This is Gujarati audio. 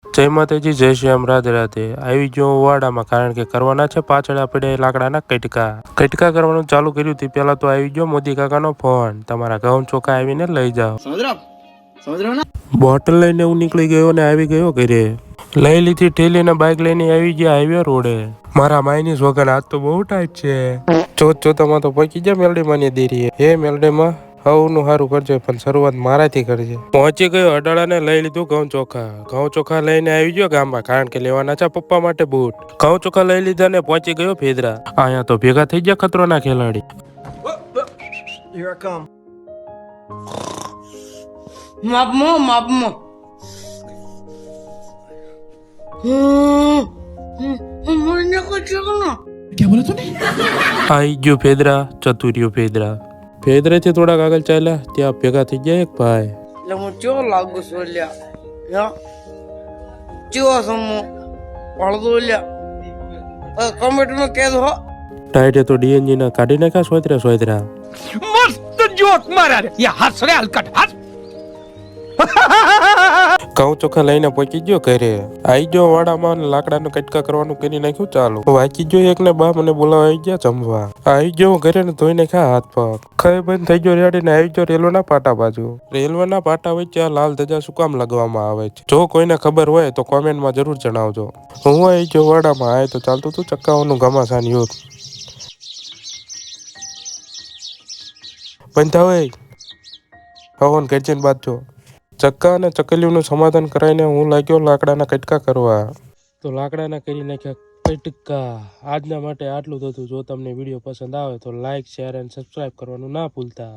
જય માતાજી, જય શ્રી રામ, રાધે રાધે। આવી ગયો હું વાડામાં, કારણ કે કરવાના છે પાછળ આપણે લાકડાના કટકા કરવાનું ચાલુ કર્યું તે પેલા તો આવી ગયો મોદી કાકાનો ફોન, તમારા ઘઉં ચોખા આવીને લઈ જાઓ। સમજ રહ્યો ને? બોટલ લઈને હું નીકળી ગયો ને આવી ગયો ઘરે। લઈ લીધી ઠેલીને બાઇક લઈને આવી ગયા હાઈવે રોડે। મારા માયની સોગન આજ તો બહુ ટાઈટ છે। ચોથામાં તો પહોંચી ગયા મેલડીમાંની દેરીએ। હે મેલડીમાં હવનું સારું કરજો, પણ શરૂઆત મારાથી કરજે। પહોંચી ગયો અડાળાને લઈ લીધું ઘઉં ચોખા લઈને આવી ગયો ગામમાં, કારણ કે લેવાના છે પપ્પા માટે બૂટ। ઘઉં ચોખા લઈ લીધા ને પહોંચી ગયો ફેદરા। અહીંયા તો ભેગા થઈ ગયા ખતરોના ખેલાડી। માપમાં आई गयो फेदरा, चतुरियो फेदरे थोड़ा આગળ ચાલ્યા ત્યાં ભેગા થઈ ગયા એક ભાઈ। એટલે હું ચો લાગુ છું લ્યા યા ચો સમો અડધો લ્યા કમેન્ટમાં કહેજો હો। ટાઈટે તો ડીએનજી ના કાઢી નાખ્યા સોયત્રા। मस्त जोक मारा रे ये हंस रे हलकट हंस। ઘઉં ચોખા લઈને પહોંચી ગયો ઘરે। આવી ગયો વાડામાં લાકડાનું કટકા કરવાનું કરી નાખ્યું ચાલુ। વાંચી ગયો એક ને બા મને બોલાવા આવી ગયા જમવા। આવી ગયો ઘરે ને ધોઈ નાખ્યા હાથ પગ, ખાઈ બંધ થઈ ગયો રેડી ને આવી ગયો રેલવેના પાટા બાજુ। રેલવેના પાટા વચ્ચે આ લાલ ધજા શું કામ લગાવવામાં આવે છે? જો કોઈને ખબર હોય તો કોમેન્ટમાં જરૂર જણાવજો। હું આવી ગયો વાડામાં, આય તો ચાલતું તું ચક્કાઓનું ઘમાસાન યુદ્ધ। બંધા હોય હવન ગરજીને બાજજો। ચક્કા અને ચકલીઓનું સમાધાન કરાવીને હું લાગ્યો લાકડાના કટકા કરવા। તો લાકડાના કરી નાખ્યા કટકા। આજના માટે આટલું જ હતું। જો તમને વિડીયો પસંદ આવે તો લાઈક, શેર અને સબસ્ક્રાઇબ કરવાનું ના ભૂલતા।